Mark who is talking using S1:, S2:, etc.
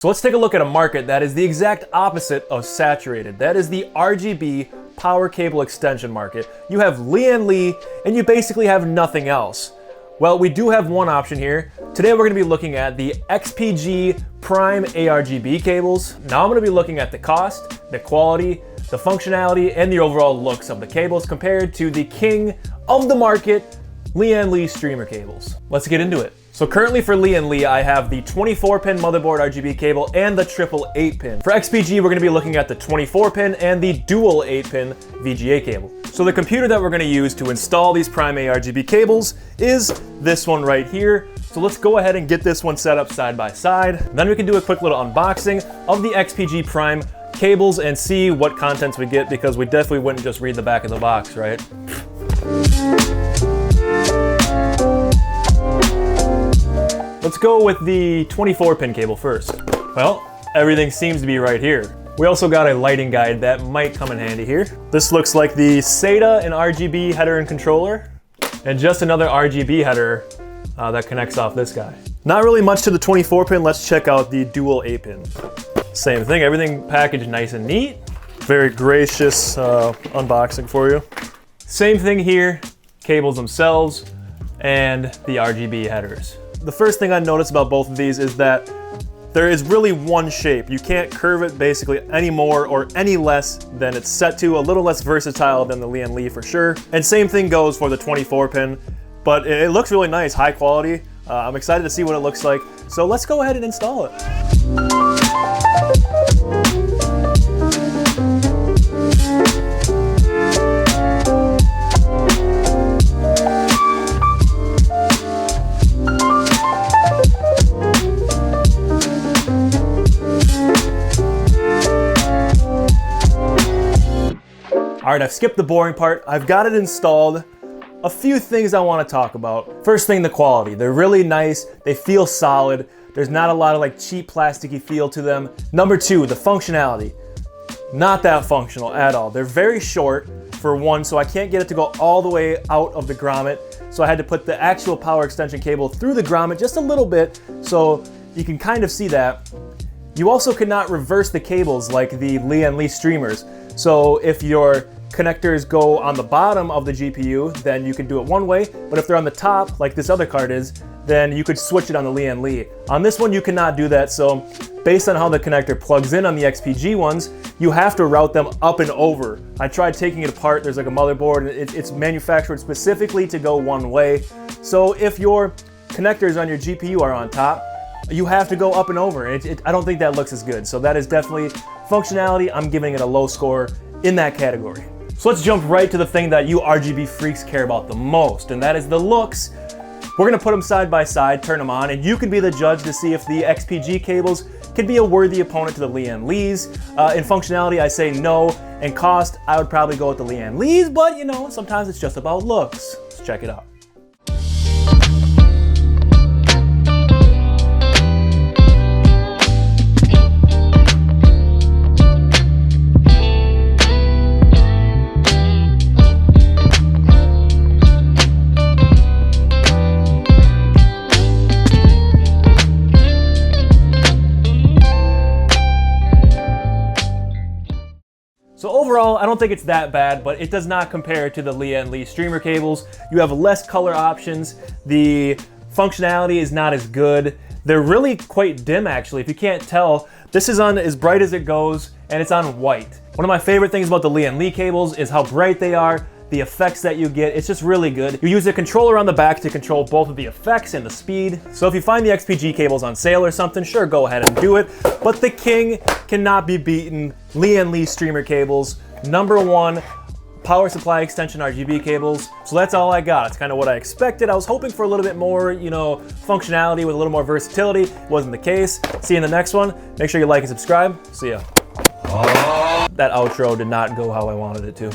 S1: So let's take a look at a market that is the exact opposite of saturated. That is the RGB power cable extension market. You have LianLi and you basically have nothing else. Well, we do have one option here. Today we're going to be looking at the XPG Prime ARGB cables. Now I'm going to be looking at the cost, the quality, the functionality, and the overall looks of the cables compared to the king of the market, LianLi Strimer cables. Let's get into it. So currently for LianLi, I have the 24-pin motherboard RGB cable and the triple 8-pin. For XPG, we're going to be looking at the 24-pin and the dual 8-pin VGA cable. So the computer that we're going to use to install these Prime ARGB cables is this one right here. So let's go ahead and get this one set up side by side. Then we can do a quick little unboxing of the XPG Prime cables and see what contents we get, because we definitely wouldn't just read the back of the box, right? Let's go with the 24-pin cable first. Well, everything seems to be right here. We also got a lighting guide that might come in handy here. This looks like the SATA and RGB header and controller, and just another RGB header that connects off this guy. Not really much to the 24-pin. Let's check out the dual 8-pin. Same thing, everything packaged nice and neat. Very gracious unboxing for you. Same thing here, cables themselves and the RGB headers. The first thing I noticed about both of these is that there is really one shape. You can't curve it basically any more or any less than it's set to. A little less versatile than the LianLi for sure. And same thing goes for the 24-pin, but it looks really nice, high quality. I'm excited to see what it looks like. So let's go ahead and install it. All right, I've skipped the boring part. I've got it installed. A few things I want to talk about. First thing, the quality. They're really nice. They feel solid. There's not a lot of like cheap plasticky feel to them. Number two, the functionality. Not that functional at all. They're very short for one, so I can't get it to go all the way out of the grommet. So I had to put the actual power extension cable through the grommet just a little bit, so you can kind of see that. You also cannot reverse the cables like the LianLi Streamers. So if your connectors go on the bottom of the GPU, then you can do it one way, but if they're on the top, like this other card is, then you could switch it on the LianLi. On this one, you cannot do that, so based on how the connector plugs in on the XPG ones, you have to route them up and over. I tried taking it apart. There's like a motherboard, and it's manufactured specifically to go one way. So if your connectors on your GPU are on top, you have to go up and over. I don't think that looks as good. So that is definitely functionality. I'm giving it a low score in that category. So let's jump right to the thing that you RGB freaks care about the most, and that is the looks. We're gonna put them side by side, turn them on, and you can be the judge to see if the XPG cables can be a worthy opponent to the LianLis. In functionality, I say no. In cost, I would probably go with the LianLis, but you know, sometimes it's just about looks. Let's check it out. So overall, I don't think it's that bad, but it does not compare to the LianLi Streamer cables. You have less color options. The functionality is not as good. They're really quite dim, actually. If you can't tell, this is on as bright as it goes, and it's on white. One of my favorite things about the LianLi cables is how bright they are, the effects that you get. It's just really good. You use a controller on the back to control both of the effects and the speed. So if you find the XPG cables on sale or something, sure, go ahead and do it. But the king cannot be beaten. LianLi Streamer cables, #1 power supply extension RGB cables. So that's all I got. It's kind of what I expected. I was hoping for a little bit more, you know, functionality with a little more versatility. Wasn't the case. See you in the next one. Make sure you like and subscribe. See ya. That outro did not go how I wanted it to.